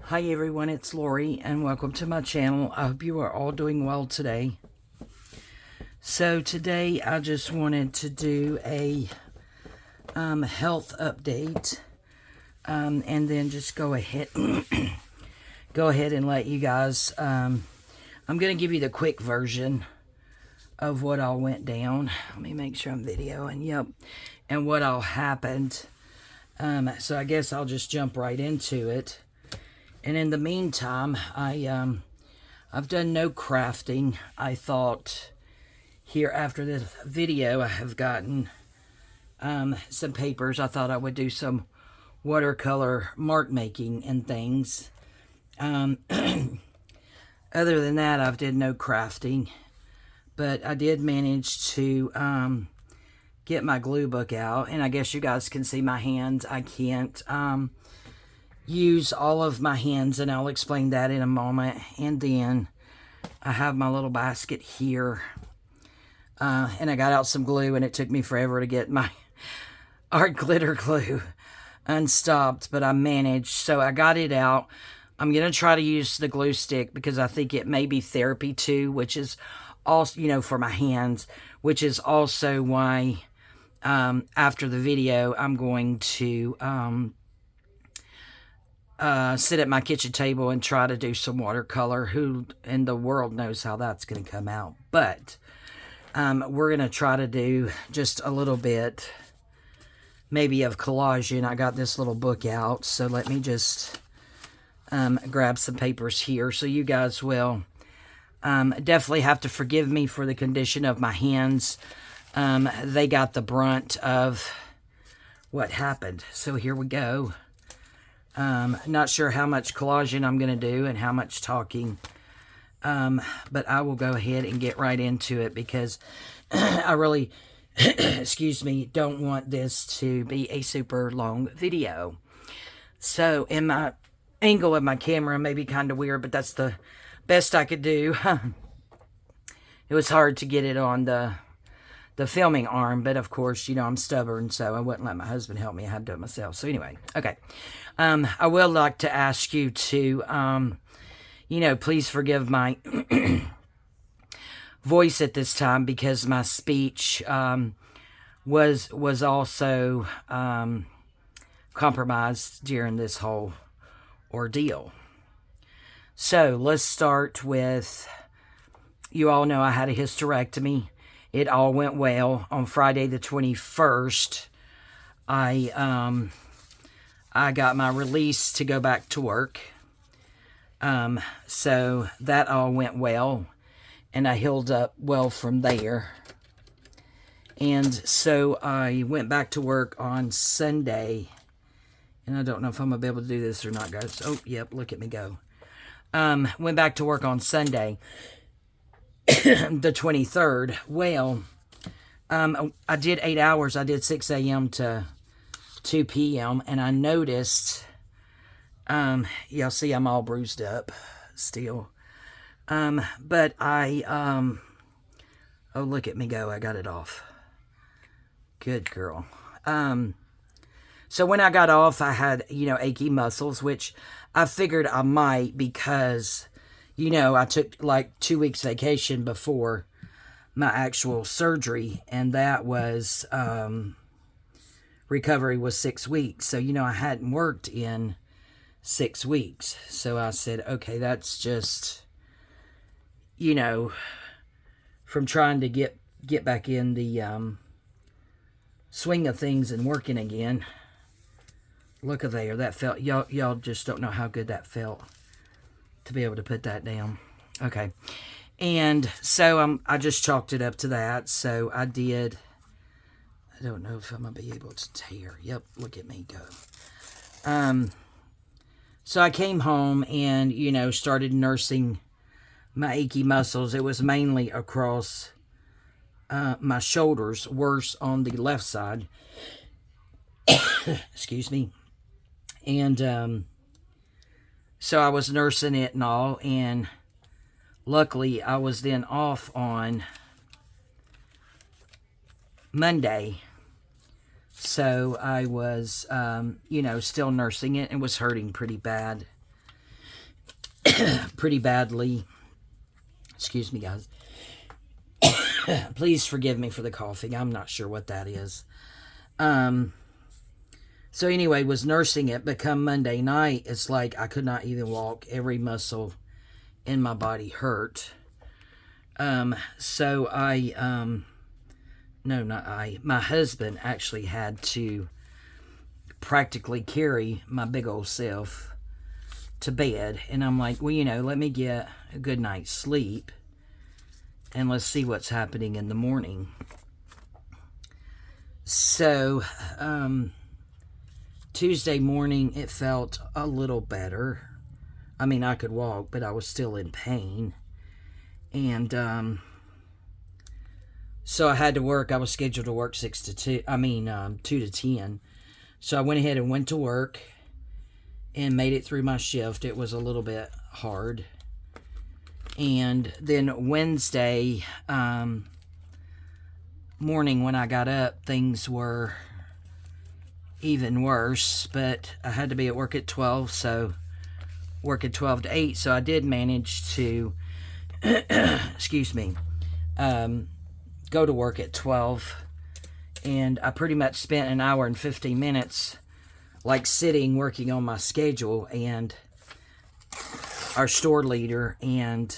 Hi everyone, it's Lori and welcome to my channel. I hope you are all doing well today. So today I just wanted to do a health update and then just go ahead and let you guys, I'm going to give you the quick version of what all went down. Let me make sure I'm videoing, yep, and what all happened. So I guess I'll just jump right into it. And in the meantime, I've done no crafting. I thought here after this video, I have gotten some papers. I thought I would do some watercolor mark making and things. Other than that, I've did no crafting. But I did manage to get my glue book out. And I guess you guys can see my hands. I can't use all of my hands, and I'll explain that in a moment. And then I have my little basket here, and I got out some glue, and it took me forever to get my art glitter glue unstopped, but I managed. So I got it out. I'm gonna try to use the glue stick because I think it may be therapy too, which is also, you know, for my hands, which is also why after the video I'm going to sit at my kitchen table and try to do some watercolor. Who in the world knows how that's going to come out? But we're going to try to do just a little bit, maybe of collaging. I got this little book out, so let me just grab some papers here. So you guys will definitely have to forgive me for the condition of my hands. They got the brunt of what happened. So here we go. Not sure how much collaging I'm going to do and how much talking, but I will go ahead and get right into it because I really, excuse me, don't want this to be a super long video. So, in my angle of my camera may be kind of weird, but that's the best I could do. It was hard to get it on the filming arm, but of course, you know, I'm stubborn, so I wouldn't let my husband help me. I had to do it myself. So anyway, okay. I will like to ask you to, you know, please forgive my voice at this time because my speech was also compromised during this whole ordeal. So let's start with, you all know I had a hysterectomy. It all went well. On Friday the 21st, I got my release to go back to work. So that all went well, and I healed up well from there. And so I went back to work on Sunday, and I don't know if I'm going to be able to do this or not, guys. Oh, yep, look at me go. Went back to work on Sunday, the 23rd. Well, I did 8 hours. I did 6 a.m. to 2 p.m. and I noticed, y'all see I'm all bruised up still. But I, oh, look at me go. I got it off. Good girl. So when I got off, I had, you know, achy muscles, which I figured I might because, you know, I took like 2 weeks vacation before my actual surgery, and that was, recovery was 6 weeks. So, you know, I hadn't worked in 6 weeks. So I said, okay, that's just, you know, from trying to get back in the swing of things and working again. Look at there. That felt, y'all just don't know how good that felt to be able to put that down. Okay. And so I just chalked it up to that. So I did, I don't know if I'm going to be able to tear. Yep, look at me go. So I came home and, you know, started nursing my achy muscles. It was mainly across my shoulders, worse on the left side. Excuse me. And so I was nursing it and all, and luckily I was then off on Monday. So I was, you know, still nursing it and was hurting pretty bad. pretty badly. Excuse me, guys. Please forgive me for the coughing. I'm not sure what that is. So anyway, was nursing it, but come Monday night, it's like I could not even walk. Every muscle in my body hurt. So my husband actually had to practically carry my big old self to bed. And I'm like, well, let me get a good night's sleep and let's see what's happening in the morning. So, Tuesday morning, it felt a little better. I mean, I could walk, but I was still in pain. And, so I had to work. I was scheduled to work 2 to 10. So I went ahead and went to work and made it through my shift. It was a little bit hard. And then Wednesday morning when I got up, things were even worse. But I had to be at work at 12, so work at 12 to 8. So I did manage to, excuse me, go to work at 12. And I pretty much spent an hour and 15 minutes like sitting working on my schedule, and our store leader and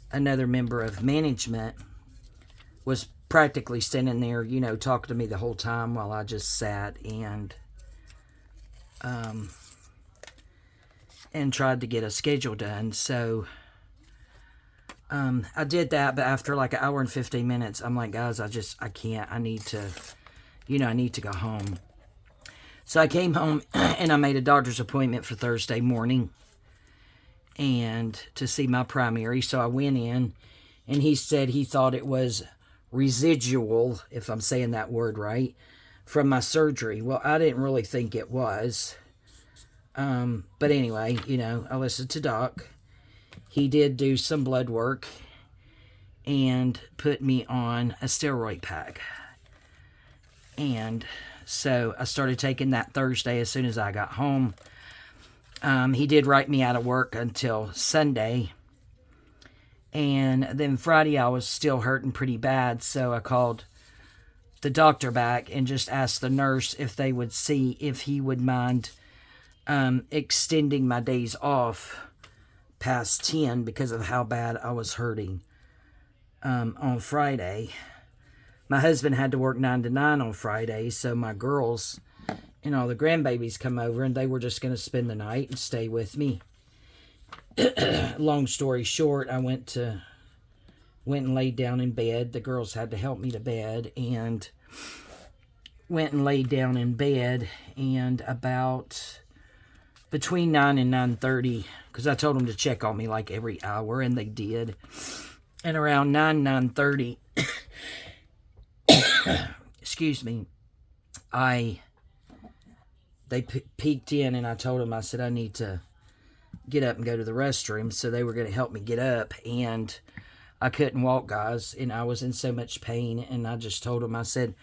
another member of management was practically standing there, talking to me the whole time while I just sat and tried to get a schedule done. So I did that, but after like an hour and 15 minutes, I'm like, guys, I can't. I need to go home. So I came home and I made a doctor's appointment for Thursday morning and to see my primary. So I went in and he said he thought it was residual, if I'm saying that word right, from my surgery. Well, I didn't really think it was. But anyway, I listened to Doc. He did do some blood work and put me on a steroid pack. And so I started taking that Thursday as soon as I got home. He did write me out of work until Sunday. And then Friday I was still hurting pretty bad, so I called the doctor back and just asked the nurse if they would see if he would mind extending my days off past 10 because of how bad I was hurting on Friday. My husband had to work 9 to 9 on Friday, so my girls and all the grandbabies come over, and they were just going to spend the night and stay with me. Long story short, I went and laid down in bed. The girls had to help me to bed, and went and laid down in bed, and about between 9 and 9:30, because I told them to check on me like every hour, and they did. And around 9:30, excuse me, they peeked in, and I told them, I said, I need to get up and go to the restroom. So they were going to help me get up, and I couldn't walk, guys, and I was in so much pain. And I just told them, I said,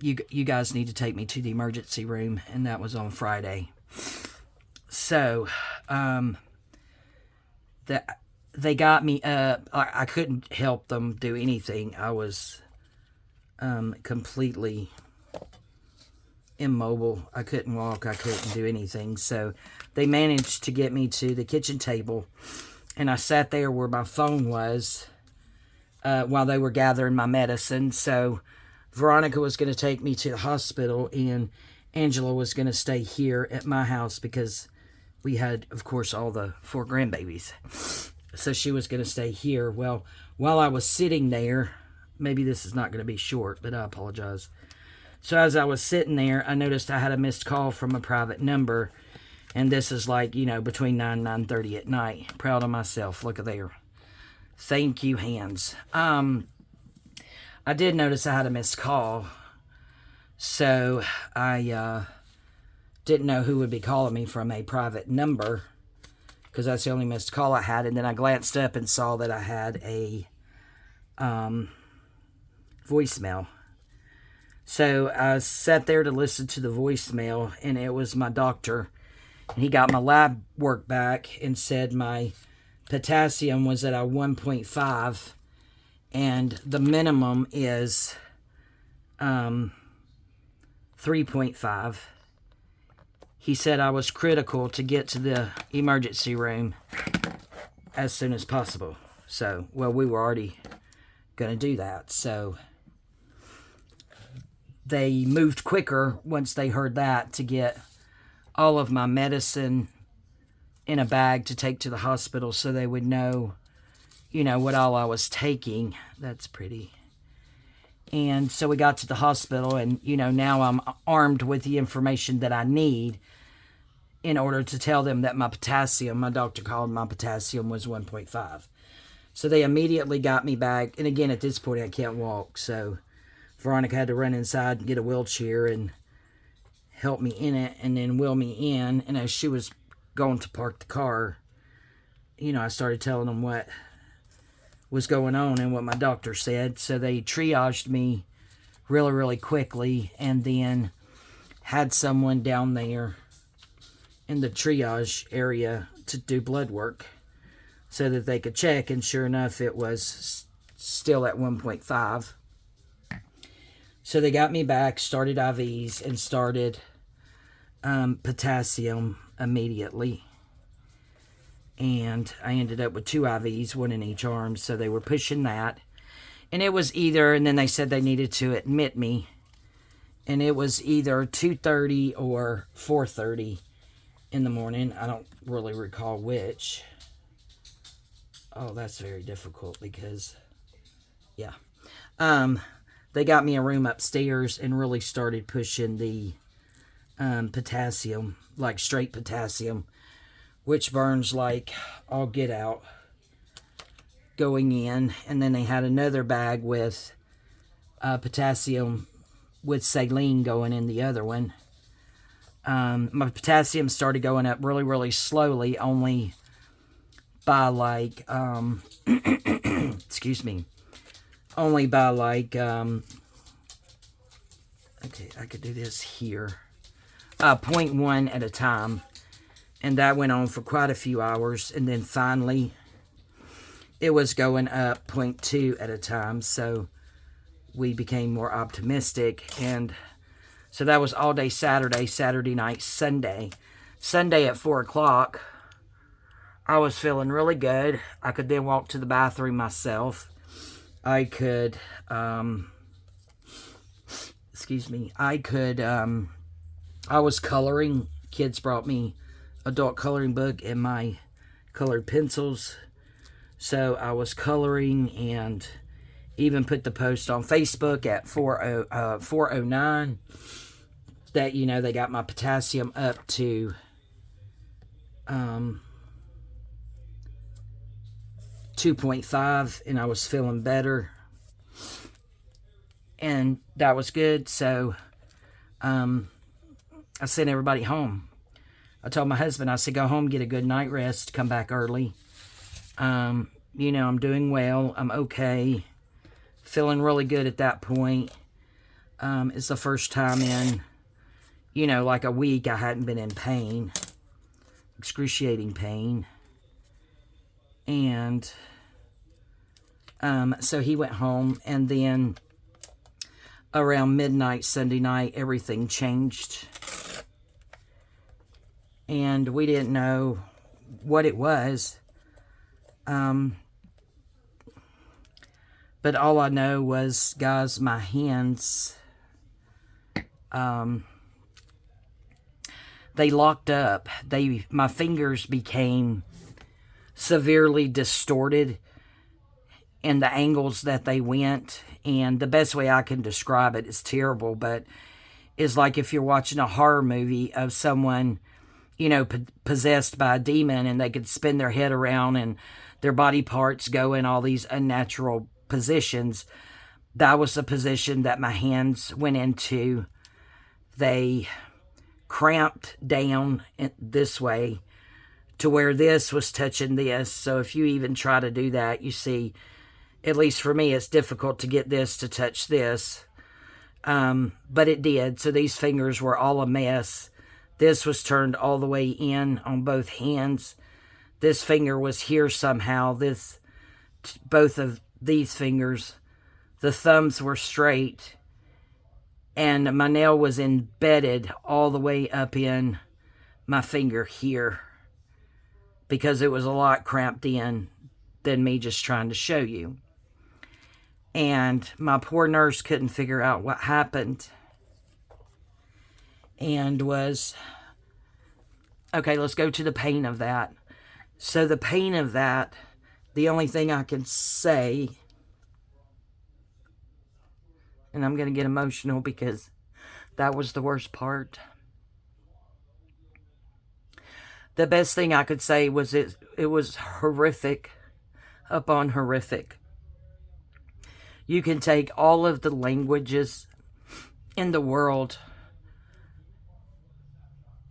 you guys need to take me to the emergency room. And that was on Friday. So they got me up. I couldn't help them do anything. I was completely immobile. I couldn't walk. I couldn't do anything. So they managed to get me to the kitchen table, and I sat there where my phone was while they were gathering my medicine. So Veronica was going to take me to the hospital, and Angela was going to stay here at my house because we had, of course, all the 4 grandbabies. So she was going to stay here. Well, while I was sitting there, maybe this is not going to be short, but I apologize. So as I was sitting there, I noticed I had a missed call from a private number. And this is like, between 9 and 9:30 at night. Proud of myself. Look at there. Thank you, hands. I did notice I had a missed call. So I didn't know who would be calling me from a private number, because that's the only missed call I had. And then I glanced up and saw that I had a voicemail. So I sat there to listen to the voicemail, and it was my doctor. And he got my lab work back and said my potassium was at a 1.5, and the minimum is 3.5. He said I was critical to get to the emergency room as soon as possible. So, well, we were already going to do that. So, they moved quicker once they heard that to get all of my medicine in a bag to take to the hospital so they would know, you know, what all I was taking. That's pretty. And so we got to the hospital, and, you know, now I'm armed with the information that I need in order to tell them that my potassium, my doctor called my potassium was 1.5. So they immediately got me back. And again, at this point, I can't walk. So Veronica had to run inside and get a wheelchair and help me in it and then wheel me in. And as she was going to park the car, you know, I started telling them what was going on and what my doctor said. So they triaged me really, really quickly, and then had someone down there in the triage area to do blood work so that they could check, and sure enough, it was still at 1.5. So they got me back, started IVs, and started potassium immediately. And I ended up with 2 IVs, 1 in each arm, so they were pushing that. And it was either, and then they said they needed to admit me, and it was either 2:30 or 4:30 in the morning. I don't really recall which. Oh, that's very difficult because, yeah. They got me a room upstairs and really started pushing the potassium, like straight potassium, which burns like all get out, going in. And then they had another bag with potassium with saline going in the other one. My potassium started going up really, really slowly, only by like, excuse me, only by like, okay, I could do this here, 0.1 at a time. And that went on for quite a few hours. And then finally, it was going up 0.2 at a time. So we became more optimistic. And so that was all day Saturday, Saturday night, Sunday. Sunday at 4 o'clock, I was feeling really good. I could then walk to the bathroom myself. I could, excuse me, I was coloring. Kids brought me adult coloring book and my colored pencils. So I was coloring and even put the post on Facebook at 4:09 that, you know, they got my potassium up to 2.5, and I was feeling better, and that was good. So I sent everybody home. I told my husband, I said, go home, get a good night rest, come back early. You know, I'm doing well, I'm okay, feeling really good at that point. It's the first time in, you know, like a week I hadn't been in pain, excruciating pain. And so he went home, and then around midnight Sunday night, everything changed. And we didn't know what it was. But all I know was, guys, my hands, they locked up. My fingers became severely distorted in the angles that they went. And the best way I can describe it is terrible, but is like if you're watching a horror movie of someone, you know, possessed by a demon, and they could spin their head around and their body parts go in all these unnatural positions. That was the position that my hands went into. They cramped down this way to where this was touching this. So if you even try to do that, you see, at least for me, it's difficult to get this to touch this. But it did. So these fingers were all a mess. This was turned all the way in on both hands. This finger was here somehow. Both of these fingers, the thumbs were straight, and my nail was embedded all the way up in my finger here, because it was a lot cramped in than me just trying to show you. And my poor nurse couldn't figure out what happened, and was, okay, let's go to the pain of that. So the pain of that, the only thing I can say, and I'm going to get emotional because that was the worst part. The best thing I could say was it was horrific upon horrific. You can take all of the languages in the world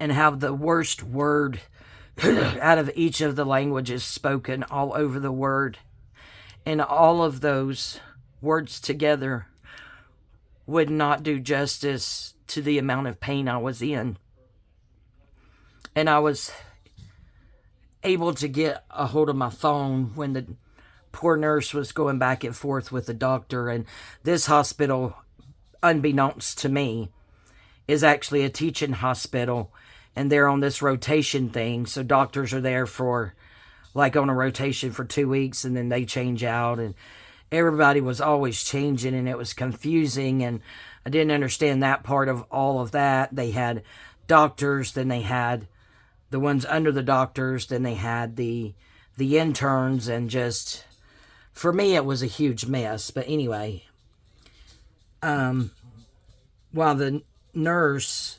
and have the worst word out of each of the languages spoken all over the world, and all of those words together would not do justice to the amount of pain I was in. And I was able to get a hold of my phone when the poor nurse was going back and forth with the doctor. And this hospital, unbeknownst to me, is actually a teaching hospital, and they're on this rotation thing. So doctors are there for, like, on a rotation for 2 weeks, and then they change out, and everybody was always changing, and it was confusing, and I didn't understand that part of all of that. They had doctors, then they had the ones under the doctors, then they had the interns, and just, for me, it was a huge mess. But anyway, while the nurse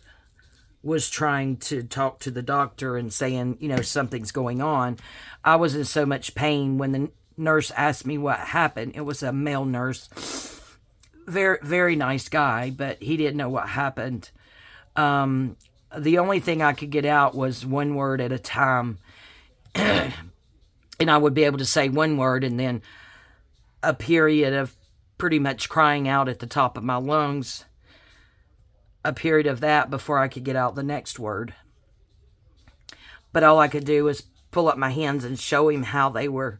was trying to talk to the doctor and saying, you know, something's going on, I was in so much pain. When the nurse asked me what happened, it was a male nurse, very, very nice guy, but he didn't know what happened. The only thing I could get out was one word at a time. And I would be able to say one word, and then a period of pretty much crying out at the top of my lungs, a period of that before I could get out the next word. But all I could do was pull up my hands and show him how they were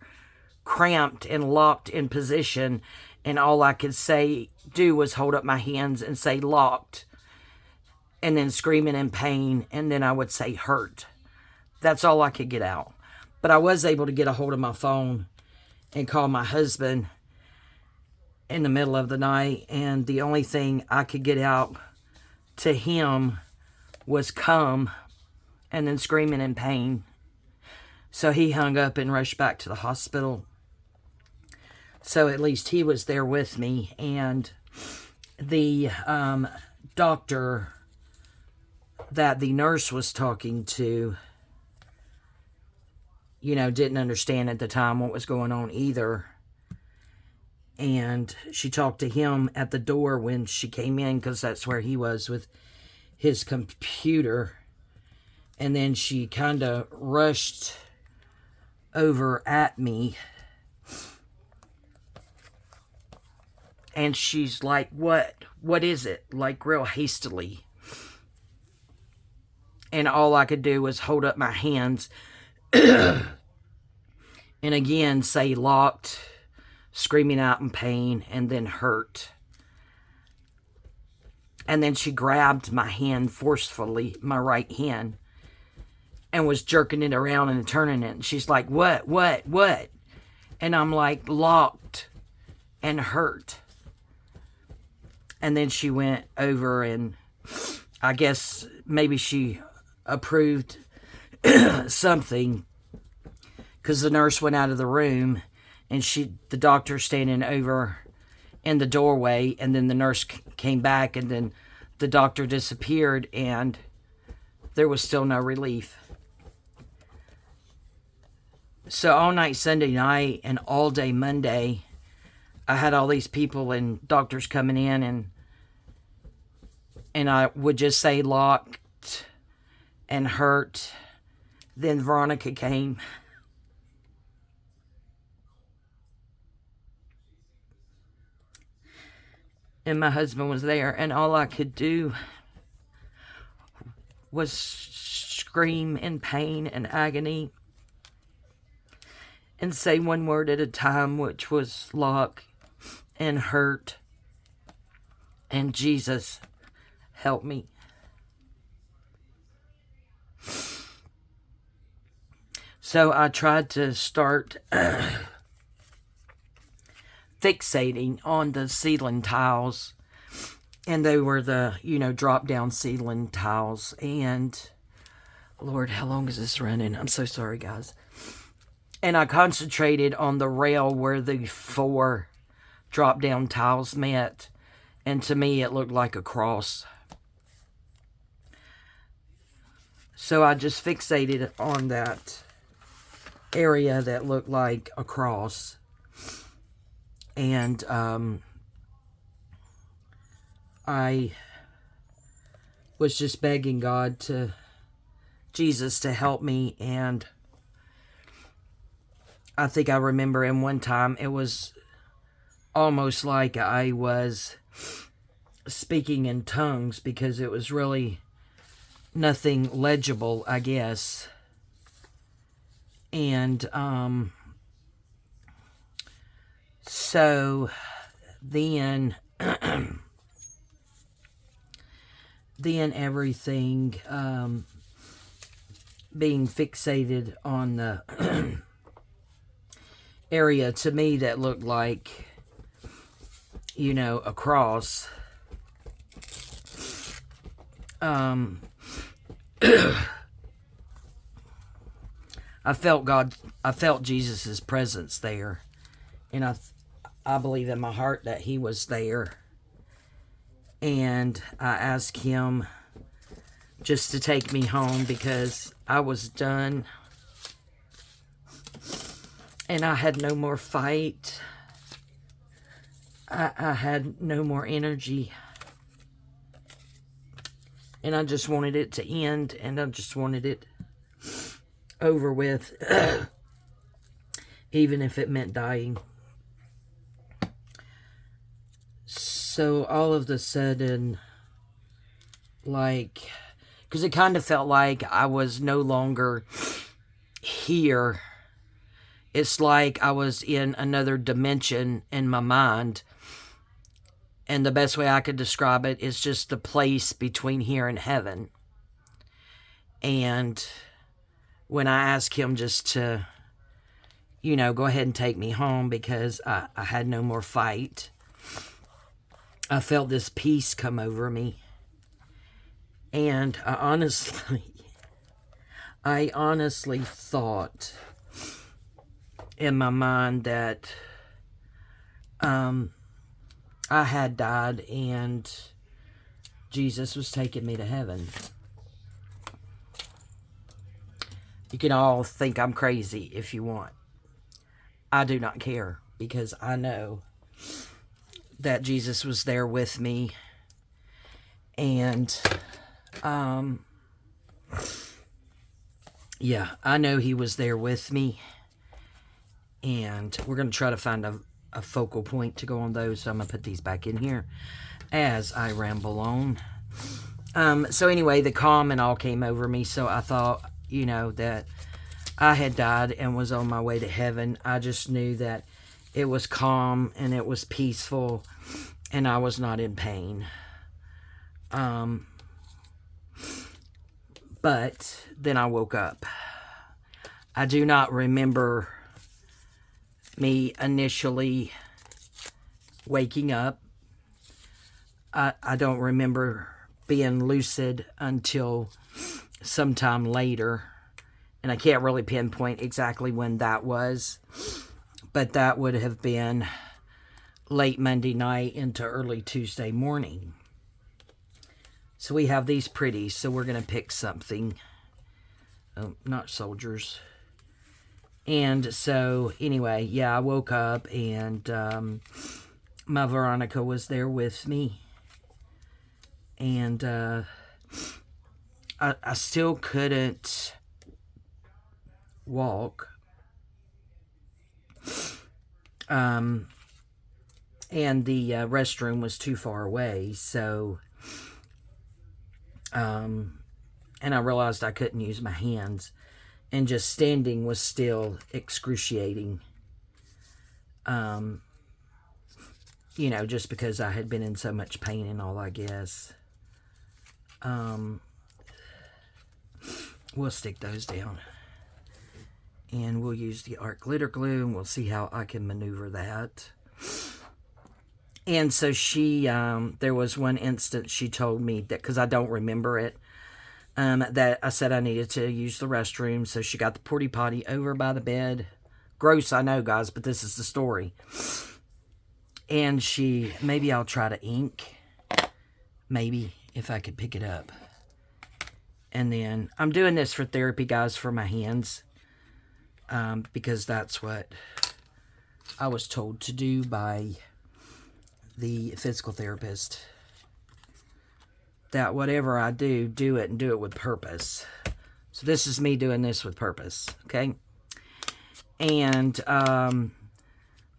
cramped and locked in position, and all I could do was hold up my hands and say locked, and then screaming in pain, and then I would say hurt. That's all I could get out. But I was able to get a hold of my phone and call my husband in the middle of the night, and the only thing I could get out to him was come, and then screaming in pain. So he hung up and rushed back to the hospital. So at least he was there with me, and the doctor that the nurse was talking to, you know, didn't understand at the time what was going on either. And she talked to him at the door when she came in, because that's where he was with his computer. And then she kind of rushed over at me. And she's like, what is it? Like, real hastily. And all I could do was hold up my hands and again say locked, screaming out in pain, and then hurt. And then she grabbed my hand forcefully, my right hand, and was jerking it around and turning it. And she's like, what? And I'm like, locked and hurt. And then she went over, and I guess maybe she approved something, because the nurse went out of the room, and the doctor standing over in the doorway, and then the nurse came back, and then the doctor disappeared, and there was still no relief. So all night Sunday night and all day Monday, I had all these people and doctors coming in, and I would just say locked and hurt. Then Veronica came. And my husband was there, and all I could do was scream in pain and agony and say one word at a time, which was lock and hurt. And Jesus, help me. So I tried to start fixating on the ceiling tiles. And they were the, drop-down ceiling tiles. And, Lord, how long is this running? I'm so sorry, guys. And I concentrated on the rail where the 4 drop-down tiles met. And to me, it looked like a cross. So I just fixated on that area that looked like a cross. And I was just begging Jesus to help me. And I think I remember in one time it was almost like I was speaking in tongues, because it was really nothing legible, I guess. And so then everything being fixated on the area to me that looked like, a cross. I felt Jesus's presence there, and I believe in my heart that he was there. And I asked him just to take me home, because I was done. And I had no more fight. I had no more energy. And I just wanted it to end, and I just wanted it over with, even if it meant dying. So all of a sudden, because it kind of felt like I was no longer here. It's like I was in another dimension in my mind. And the best way I could describe it is just the place between here and heaven. And when I asked him just to, go ahead and take me home, because I had no more fight, I felt this peace come over me. And I honestly thought in my mind that I had died and Jesus was taking me to heaven. You can all think I'm crazy if you want. I do not care, because I know that Jesus was there with me. And yeah, I know he was there with me. And we're going to try to find a focal point to go on those. So I'm going to put these back in here as I ramble on. So anyway, the calm and all came over me. So I thought, that I had died and was on my way to heaven. I just knew that it was calm and it was peaceful and I was not in pain. But then I woke up. I do not remember me initially waking up. I don't remember being lucid until sometime later. And I can't really pinpoint exactly when that was. But that would have been late Monday night into early Tuesday morning. So we have these pretties. So we're going to pick something. Oh, not soldiers. And so, anyway, yeah, I woke up and my Veronica was there with me. And I still couldn't walk. And the restroom was too far away. So, and and I realized I couldn't use my hands, and just standing was still excruciating. You know, just because I had been in so much pain and all, I guess. We'll stick those down. And we'll use the art glitter glue, and we'll see how I can maneuver that. And so she, there was one instance she told me that, because I don't remember it, that I said I needed to use the restroom. So she got the porta potty over by the bed. Gross, I know, guys, but this is the story. And she, maybe I'll try to ink. Maybe, if I could pick it up. And then, I'm doing this for therapy, guys, for my hands. Because that's what I was told to do by the physical therapist. That whatever I do, do it and do it with purpose. So this is me doing this with purpose, okay? And,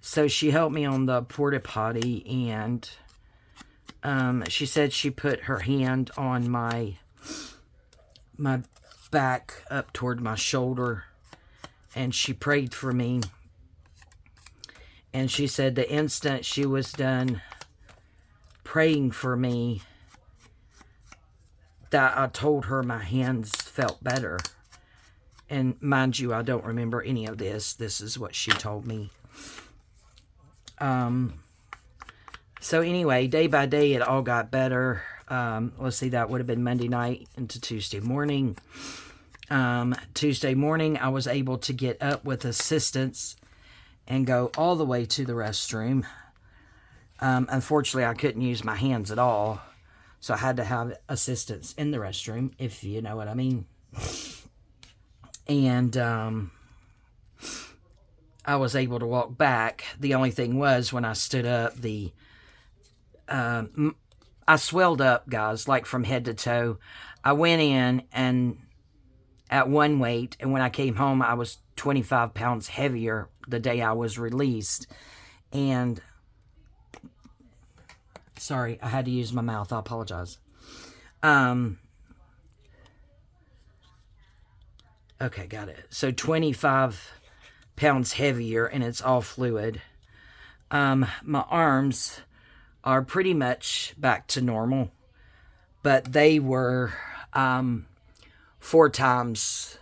so she helped me on the porta potty, and she said she put her hand on my back up toward my shoulder, and she prayed for me. And she said the instant she was done praying for me, that I told her my hands felt better. And mind you, I don't remember any of this. This is what she told me. So anyway, day by day, it all got better. Let's see, that would have been Monday night into Tuesday morning. Tuesday morning, I was able to get up with assistance and go all the way to the restroom. Unfortunately, I couldn't use my hands at all, so I had to have assistance in the restroom, if you know what I mean. And I was able to walk back. The only thing was, when I stood up, I swelled up, guys, like from head to toe. I went in and at one weight, and when I came home, I was 25 pounds heavier the day I was released. And sorry, I had to use my mouth. I apologize. Okay, got it. So 25 pounds heavier, and it's all fluid. My arms are pretty much back to normal, but they were 4 times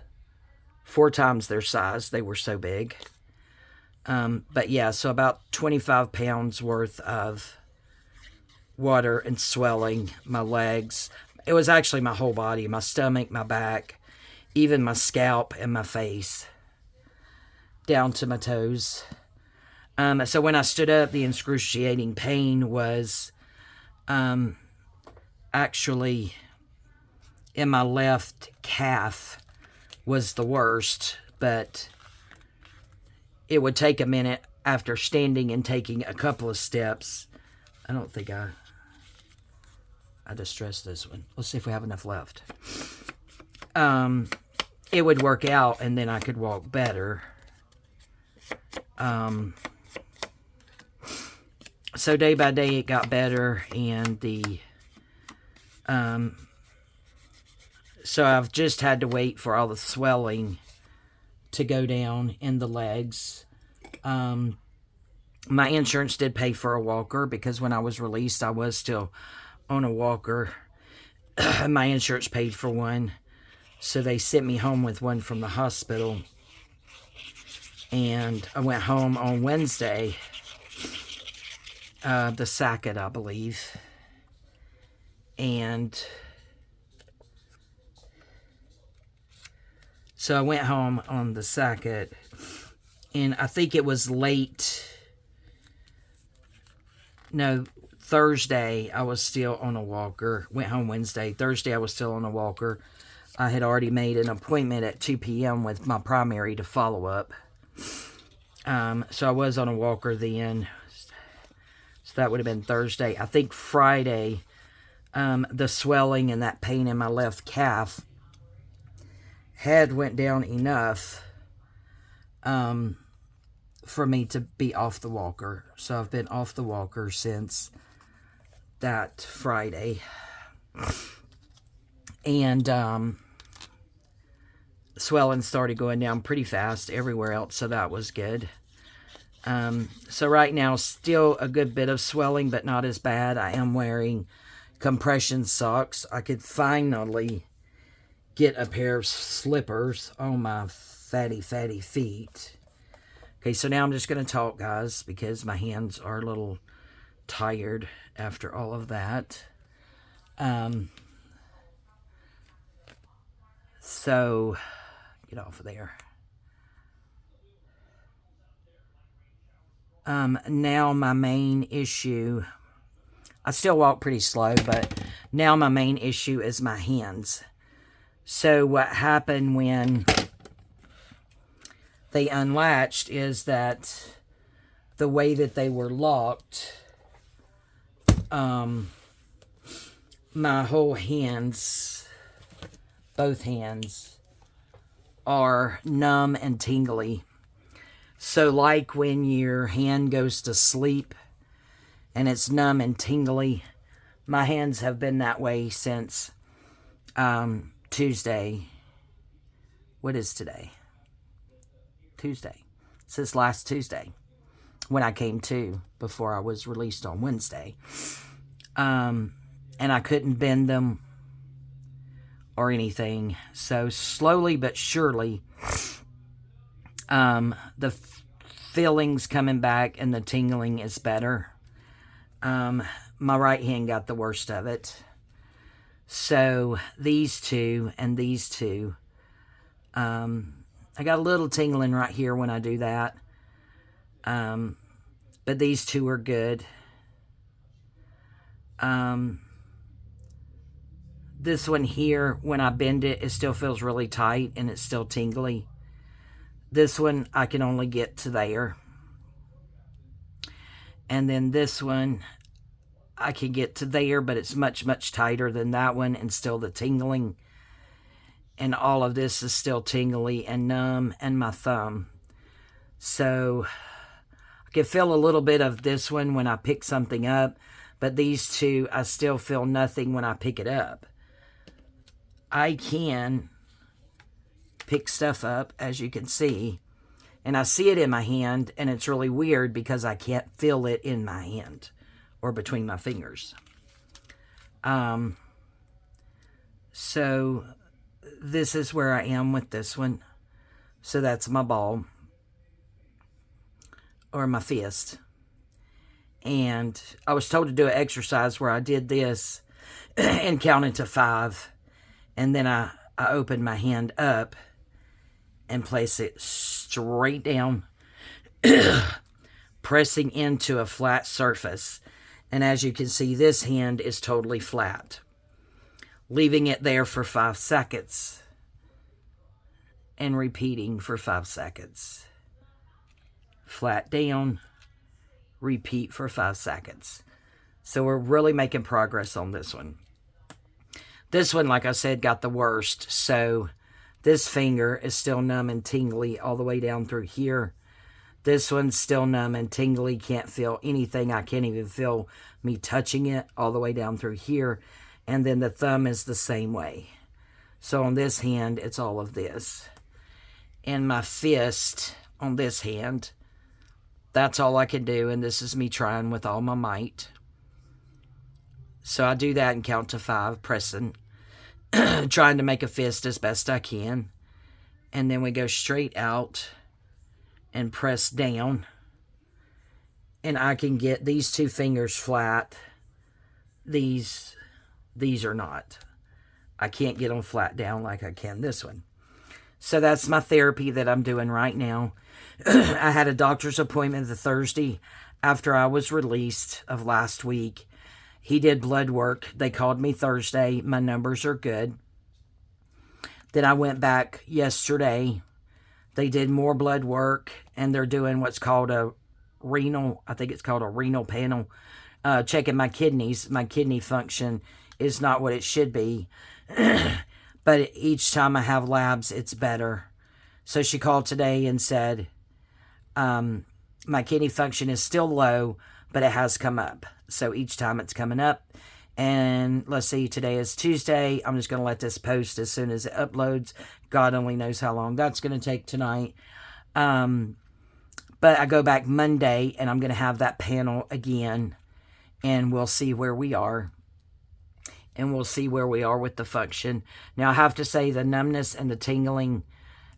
their size. They were so big. But yeah, so about 25 pounds worth of water and swelling. My legs, it was actually my whole body, my stomach, my back, even my scalp and my face, down to my toes. So when I stood up, the excruciating pain was actually in my left calf was the worst, but it would take a minute after standing and taking a couple of steps. I don't think I distressed this one. Let's see if we have enough left. It would work out, and then I could walk better. So day by day it got better, and so I've just had to wait for all the swelling to go down in the legs. My insurance did pay for a walker, because when I was released, I was still on a walker. My insurance paid for one, so they sent me home with one from the hospital. And I went home on Wednesday, the 2nd, I believe. And so I went home on the 2nd, and I think it was late. No, Thursday, I was still on a walker. Went home Wednesday. Thursday, I was still on a walker. I had already made an appointment at 2 p.m. with my primary to follow up. So I was on a walker then. So that would have been Thursday. I think Friday, the swelling and that pain in my left calf had went down enough for me to be off the walker. So I've been off the walker since that Friday. And swelling started going down pretty fast everywhere else, so that was good. So right now, still a good bit of swelling, but not as bad. I am wearing compression socks. I could finally get a pair of slippers on my fatty feet. Okay, so now I'm just going to talk, guys, because my hands are a little tired after all of that. So, get off of there. Now my main issue, I still walk pretty slow, but now my main issue is my hands. So what happened when they unlatched is that the way that they were locked, my whole hands, both hands, are numb and tingly. So like when your hand goes to sleep and it's numb and tingly, my hands have been that way since Tuesday. What is today? Tuesday. Since last Tuesday, when I came to, before I was released on Wednesday. And I couldn't bend them or anything. So slowly but surely, the feelings coming back and the tingling is better. My right hand got the worst of it. So these two and these two, I got a little tingling right here when I do that. But these two are good. This one here, when I bend it, it still feels really tight and it's still tingly. This one, I can only get to there. And then this one, I can get to there, but it's much, much tighter than that one and still the tingling. And all of this is still tingly and numb, and my thumb. So I can feel a little bit of this one when I pick something up, but these two, I still feel nothing when I pick it up. I can pick stuff up, as you can see, and I see it in my hand, and it's really weird because I can't feel it in my hand or between my fingers. So this is where I am with this one. So that's my ball, or my fist. And I was told to do an exercise where I did this and counted to 5. And then I opened my hand up and place it straight down, pressing into a flat surface. And as you can see, this hand is totally flat. Leaving it there for 5 seconds. And repeating for 5 seconds. Flat down. Repeat for 5 seconds. So we're really making progress on this one. This one, like I said, got the worst. So this finger is still numb and tingly all the way down through here. This one's still numb and tingly. Can't feel anything. I can't even feel me touching it all the way down through here. And then the thumb is the same way. So on this hand, it's all of this. And my fist on this hand, that's all I can do. And this is me trying with all my might. So I do that and count to 5, pressing. Trying to make a fist as best I can. And then we go straight out and press down. And I can get these 2 fingers flat. These are not. I can't get them flat down like I can this one. So that's my therapy that I'm doing right now. I had a doctor's appointment the Thursday after I was released of last week. He did blood work. They called me Thursday. My numbers are good. Then I went back yesterday. They did more blood work, and they're doing what's called a renal, I think it's called a renal panel, checking my kidneys. My kidney function is not what it should be. But each time I have labs, it's better. So she called today and said, my kidney function is still low, but it has come up. So each time it's coming up, And let's see, today is Tuesday. I'm just going to let this post as soon as it uploads. God only knows how long that's going to take tonight. But I go back Monday, and I'm going to have that panel again, and we'll see where we are. And we'll see where we are with the function. Now, I have to say the numbness and the tingling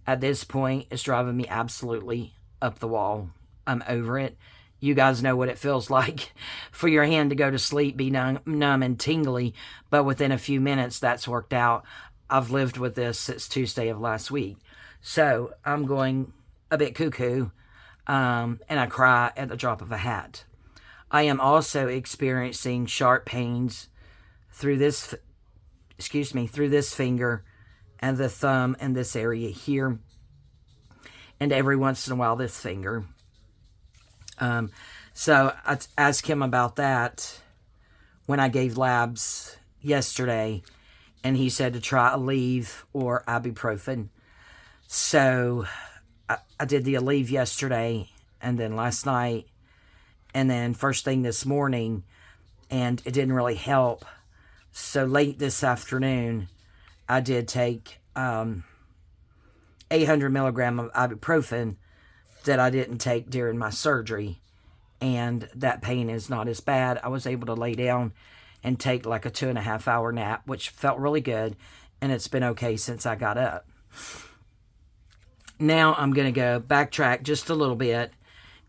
at this point is driving me absolutely up the wall. I'm over it. You guys know what it feels like for your hand to go to sleep, be numb and tingly, but within a few minutes, that's worked out. I've lived with this since Tuesday of last week. So I'm going a bit cuckoo, and I cry at the drop of a hat. I am also experiencing sharp pains through this, through this finger and the thumb and this area here, and every once in a while this finger. So I asked him about that when I gave labs yesterday, and he said to try Aleve or ibuprofen. So I did the Aleve yesterday, and then last night, and then first thing this morning, and it didn't really help. So late this afternoon, I did take 800 milligram of ibuprofen that I didn't take during my surgery, and that pain is not as bad. I was able to lay down and take like a 2.5 hour nap, which felt really good, and it's been okay since I got up. Now I'm going to go backtrack just a little bit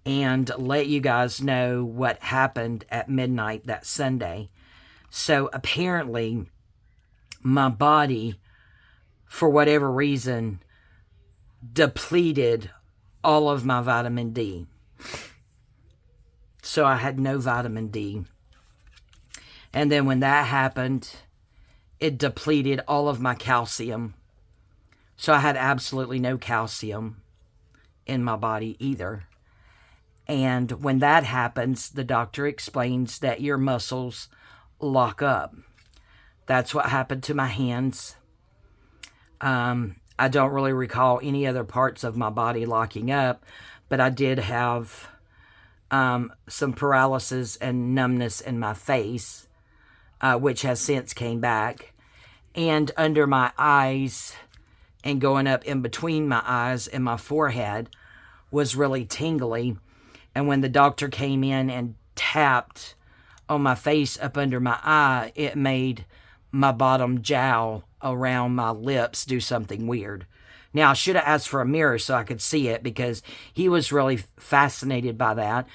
and let you guys know what happened at midnight that Sunday. So apparently my body, for whatever reason, depleted all of my vitamin D. So I had no vitamin D. And then when that happened, it depleted all of my calcium. So I had absolutely no calcium in my body either. And when that happens, the doctor explains that your muscles lock up. That's what happened to my hands. I don't really recall any other parts of my body locking up, but I did have some paralysis and numbness in my face, which has since came back. And under my eyes and going up in between my eyes and my forehead was really tingly. And when the doctor came in and tapped on my face up under my eye, it made my bottom jowl around my lips do something weird. Now, I should have asked for a mirror so I could see it, because he was really fascinated by that,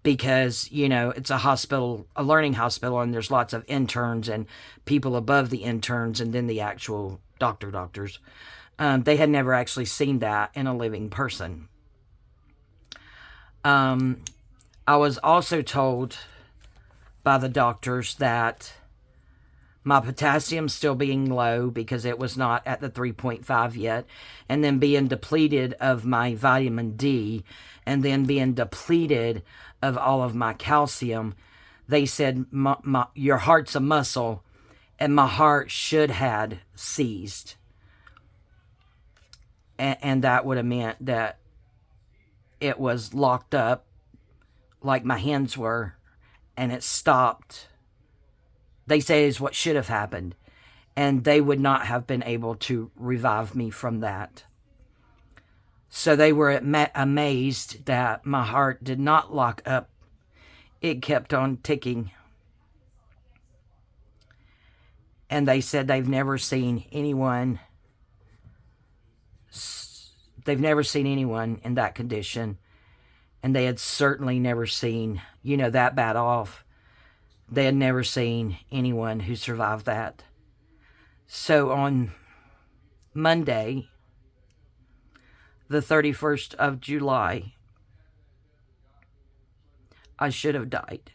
because, you know, it's a hospital, a learning hospital, and there's lots of interns and people above the interns and then the actual doctors. They had never actually seen that in a living person. I was also told by the doctors that my potassium still being low because it was not at the 3.5 yet, and then being depleted of my vitamin D, and then being depleted of all of my calcium. They said, your heart's a muscle, and my heart should have seized. And that would have meant that it was locked up like my hands were, and it stopped. They say is what should have happened, and they would not have been able to revive me from that. So they were amazed that my heart did not lock up. It kept on ticking. And they said they've never seen anyone in that condition, and they had certainly never seen, that bad off. They had never seen anyone who survived that. So on Monday, the 31st of July, I should have died.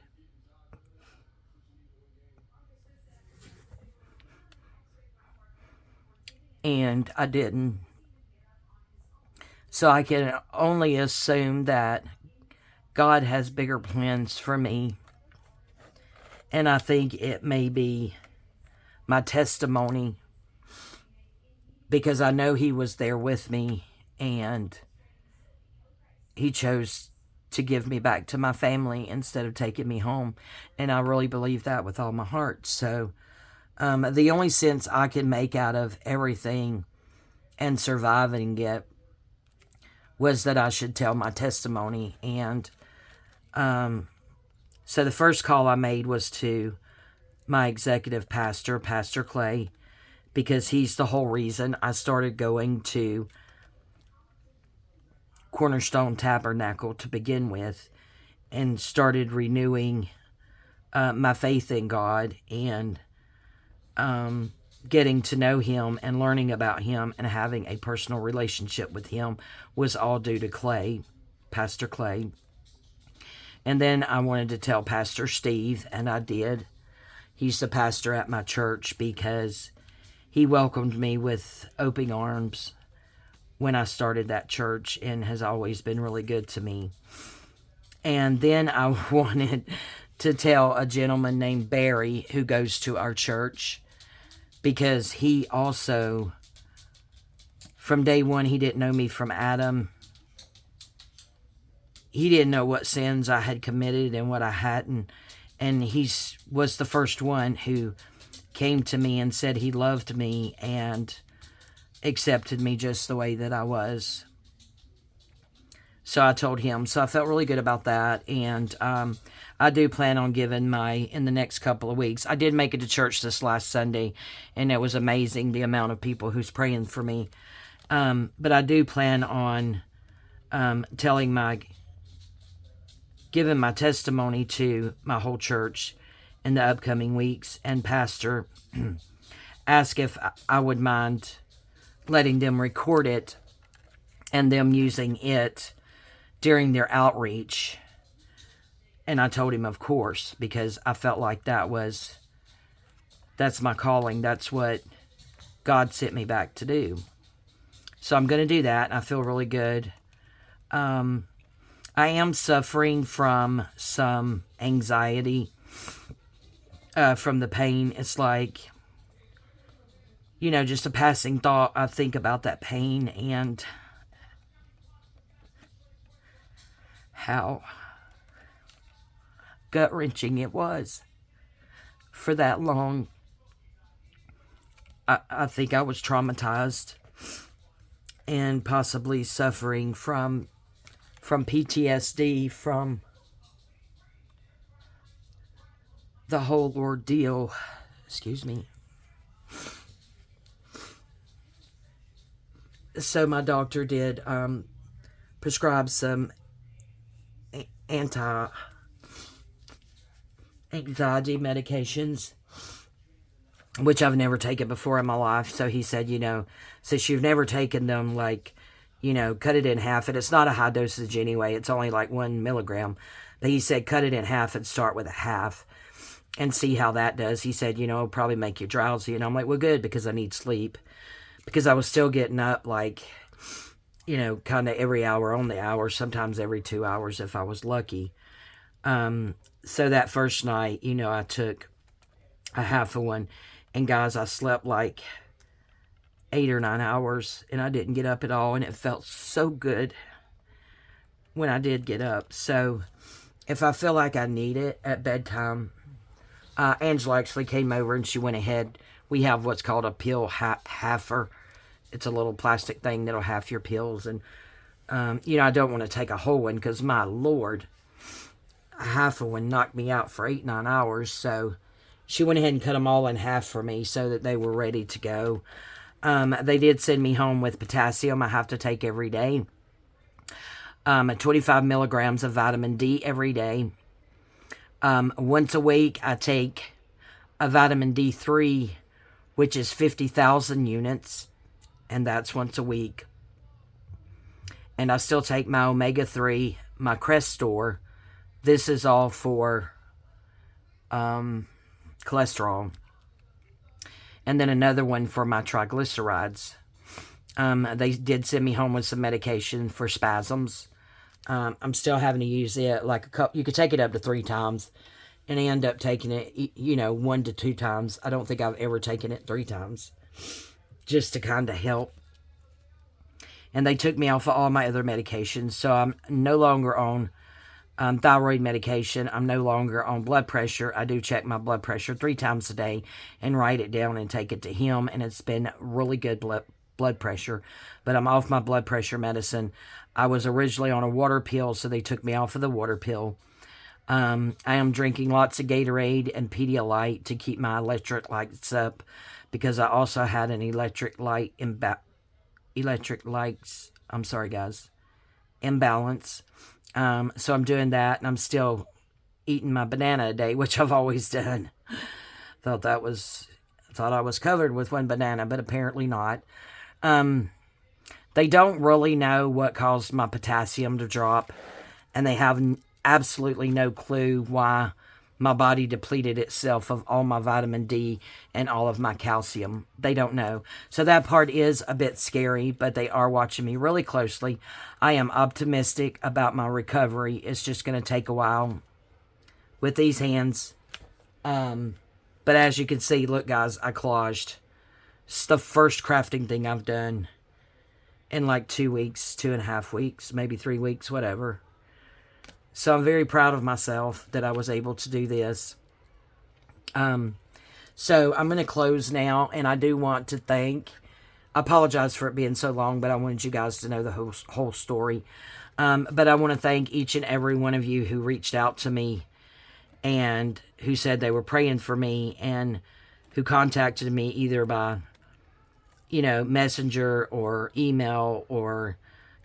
And I didn't. So I can only assume that God has bigger plans for me. And I think it may be my testimony, because I know He was there with me, and He chose to give me back to my family instead of taking me home. And I really believe that with all my heart. So the only sense I can make out of everything and surviving it was that I should tell my testimony. And so the first call I made was to my executive pastor, Pastor Clay, because he's the whole reason I started going to Cornerstone Tabernacle to begin with, and started renewing my faith in God, and getting to know him and learning about him and having a personal relationship with him was all due to Clay, Pastor Clay. And then I wanted to tell Pastor Steve, and I did. He's the pastor at my church, because he welcomed me with open arms when I started that church and has always been really good to me. And then I wanted to tell a gentleman named Barry who goes to our church, because he also, from day one, he didn't know me from Adam. He didn't know what sins I had committed and what I hadn't. And he was the first one who came to me and said he loved me and accepted me just the way that I was. So I told him. So I felt really good about that. And I do plan on giving in the next couple of weeks. I did make it to church this last Sunday, and it was amazing the amount of people who's praying for me. But I do plan on giving my testimony to my whole church in the upcoming weeks. And Pastor asked if I would mind letting them record it and them using it during their outreach. And I told him, of course, because I felt like that's my calling. That's what God sent me back to do. So I'm going to do that. I feel really good. I am suffering from some anxiety from the pain. It's like, just a passing thought. I think about that pain and how gut-wrenching it was for that long. I think I was traumatized and possibly suffering from PTSD from the whole ordeal. Excuse me. So my doctor did prescribe some anti-anxiety medications, which I've never taken before in my life. So he said, since you've never taken them, cut it in half. And it's not a high dosage anyway. It's only like 1 milligram. But he said, cut it in half and start with a half and see how that does. He said, it'll probably make you drowsy. And I'm like, well, good, because I need sleep. Because I was still getting up kind of every hour on the hour, sometimes every 2 hours if I was lucky. So that first night, I took a half of one. And guys, I slept like 8 or 9 hours, and I didn't get up at all, and it felt so good when I did get up. So if I feel like I need it at bedtime, Angela actually came over and she went ahead. We have what's called a pill halfer. It's a little plastic thing that'll half your pills. And, I don't want to take a whole one because, my Lord, a half of one knocked me out for 8-9 hours. So she went ahead and cut them all in half for me so that they were ready to go. They did send me home with potassium I have to take every day. 25 milligrams of vitamin D every day. Once a week, I take a vitamin D3, which is 50,000 units, and that's once a week. And I still take my omega-3, my Crestor. This is all for cholesterol. And then another one for my triglycerides. They did send me home with some medication for spasms. I'm still having to use it like a couple. You could take it up to 3 times. And I end up taking it, 1 to 2 times. I don't think I've ever taken it 3 times. Just to kind of help. And they took me off of all my other medications. So I'm no longer on thyroid medication. I'm no longer on blood pressure. I do check my blood pressure 3 times a day and write it down and take it to him, and it's been really good blood pressure. But I'm off my blood pressure medicine. I was originally on a water pill, so they took me off of the water pill. I am drinking lots of Gatorade and Pedialyte to keep my electrolytes up, because I also had an imbalance. So I'm doing that, and I'm still eating my banana a day, which I've always done. Thought I was covered with one banana, but apparently not. They don't really know what caused my potassium to drop, and they have absolutely no clue why my body depleted itself of all my vitamin D and all of my calcium. They don't know. So that part is a bit scary, but they are watching me really closely. I am optimistic about my recovery. It's just going to take a while with these hands. But as you can see, look guys, I collaged. It's the first crafting thing I've done in like 2 weeks, 2.5 weeks, maybe 3 weeks, whatever. So I'm very proud of myself that I was able to do this. So I'm going to close now, and I do want to thank, I apologize for it being so long, but I wanted you guys to know the whole story. But I want to thank each and every one of you who reached out to me and who said they were praying for me, and who contacted me either by, Messenger or email or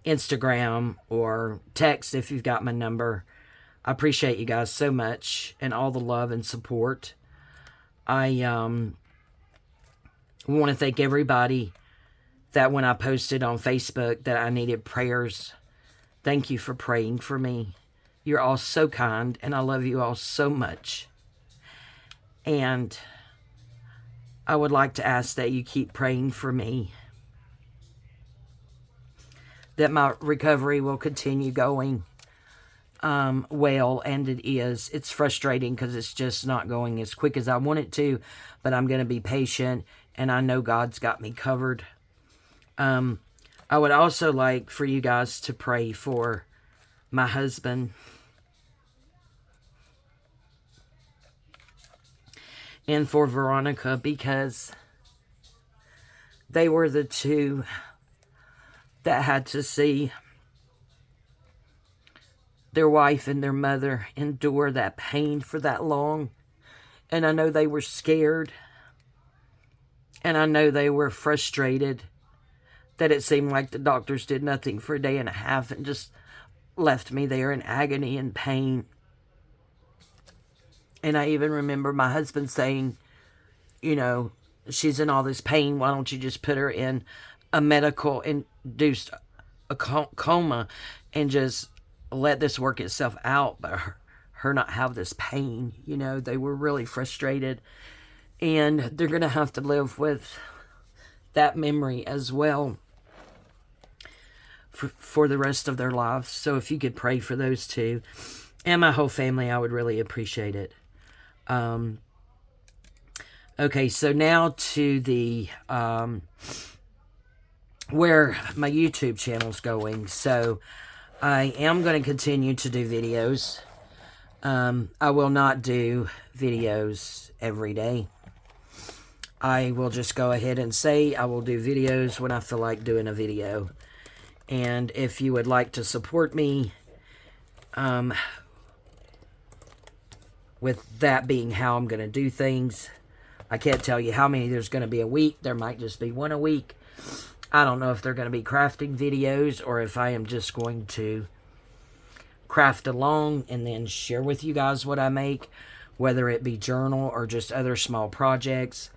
Instagram or text if you've got my number. I appreciate you guys so much, and all the love and support. I want to thank everybody that when I posted on Facebook that I needed prayers, thank you for praying for me. You're all so kind, and I love you all so much. And I would like to ask that you keep praying for me, that my recovery will continue going well, and it is. It's frustrating because it's just not going as quick as I want it to, but I'm going to be patient, and I know God's got me covered. I would also like for you guys to pray for my husband and for Veronica, because they were the two that had to see their wife and their mother endure that pain for that long. And I know they were scared. And I know they were frustrated that it seemed like the doctors did nothing for a day and a half and just left me there in agony and pain. And I even remember my husband saying, she's in all this pain. Why don't you just put her in a medical induced coma and just let this work itself out, but her not have this pain. They were really frustrated, and they're going to have to live with that memory as well for the rest of their lives. So if you could pray for those two and my whole family, I would really appreciate it. Okay, so now to the where my YouTube channel's going. So I am going to continue to do videos. I will not do videos every day. I will just go ahead and say I will do videos when I feel like doing a video. And if you would like to support me, with that being how I'm going to do things, I can't tell you how many there's going to be a week. There might just be one a week. I don't know if they're going to be crafting videos or if I am just going to craft along and then share with you guys what I make, whether it be journal or just other small projects.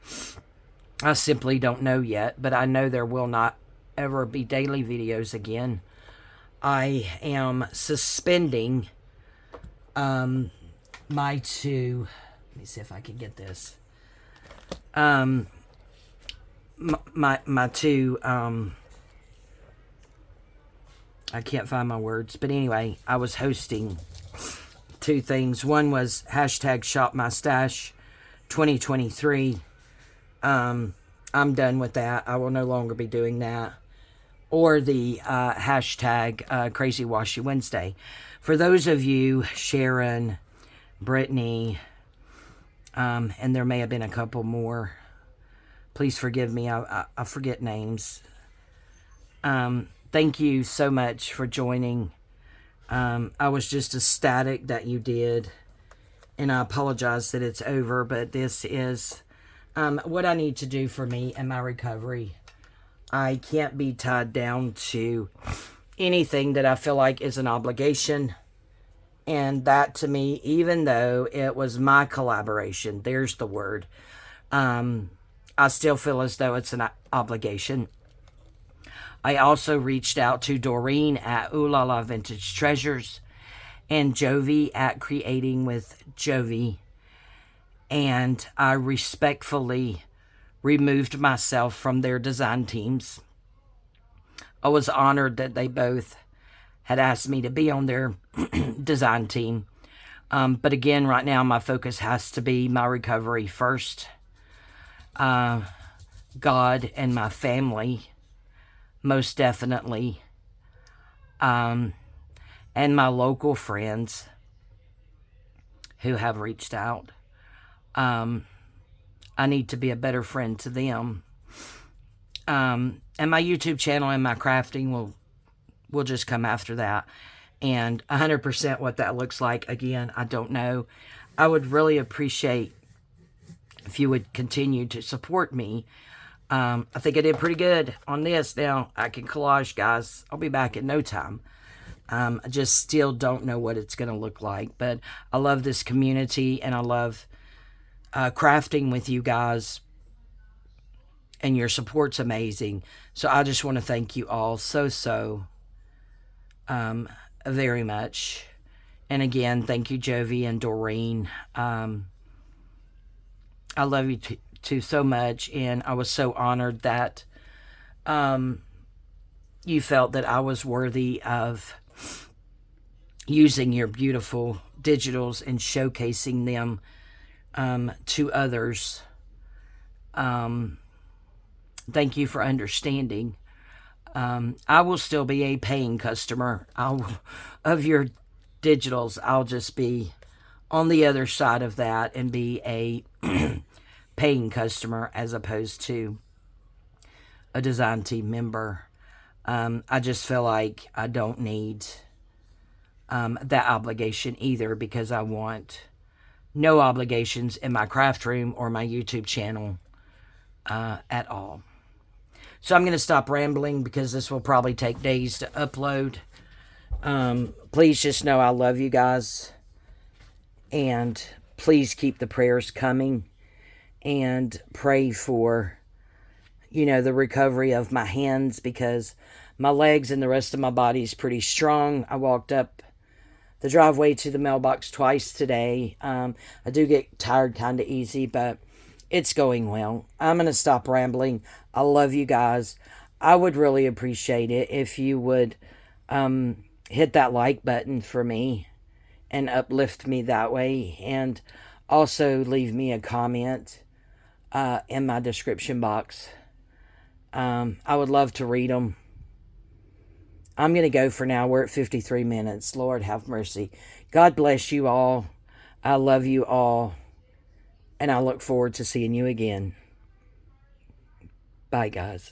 I simply don't know yet, but I know there will not ever be daily videos again. I am suspending my two, let me see if I can get this, my two, I can't find my words, but anyway, I was hosting two things. One was hashtag Shop My Stash 2023. I'm done with that. I will no longer be doing that. or the hashtag Crazy Washy Wednesday. For those of you, Sharon, Brittany, and there may have been a couple more, please forgive me, I forget names. Thank you so much for joining. I was just ecstatic that you did, and I apologize that it's over, but this is what I need to do for me and my recovery. I can't be tied down to anything that I feel like is an obligation. And that to me, even though it was my collaboration, there's the word, I still feel as though it's an obligation. I also reached out to Doreen at Ooh La La Vintage Treasures and Jovi at Creating with Jovi. And I respectfully removed myself from their design teams. I was honored that they both had asked me to be on their design team. But again, right now, my focus has to be my recovery first. God and my family, most definitely. And my local friends who have reached out. I need to be a better friend to them. And my YouTube channel and my crafting will just come after that. And 100% what that looks like, again, I don't know. I would really appreciate if you would continue to support me. I think I did pretty good on this. Now, I can collage, guys. I'll be back in no time. I just still don't know what it's going to look like. But I love this community, and I love crafting with you guys. And your support's amazing. So I just want to thank you all so very much. And again, thank you, Jovi and Doreen. I love you too so much, and I was so honored that you felt that I was worthy of using your beautiful digitals and showcasing them to others. Thank you for understanding. I will still be a paying customer of your digitals. I'll just be on the other side of that and be a paying customer as opposed to a design team member. I just feel like I don't need that obligation either, because I want no obligations in my craft room or my YouTube channel at all. So I'm going to stop rambling because this will probably take days to upload. Please just know I love you guys. And please keep the prayers coming. And pray for, the recovery of my hands, because my legs and the rest of my body is pretty strong. I walked up the driveway to the mailbox twice today. I do get tired kind of easy, but it's going well. I'm going to stop rambling. I love you guys. I would really appreciate it if you would hit that like button for me and uplift me that way. And also leave me a comment in my description box. I would love to read them. I'm going to go for now. We're at 53 minutes. Lord have mercy. God bless you all. I love you all. And I look forward to seeing you again. Bye, guys.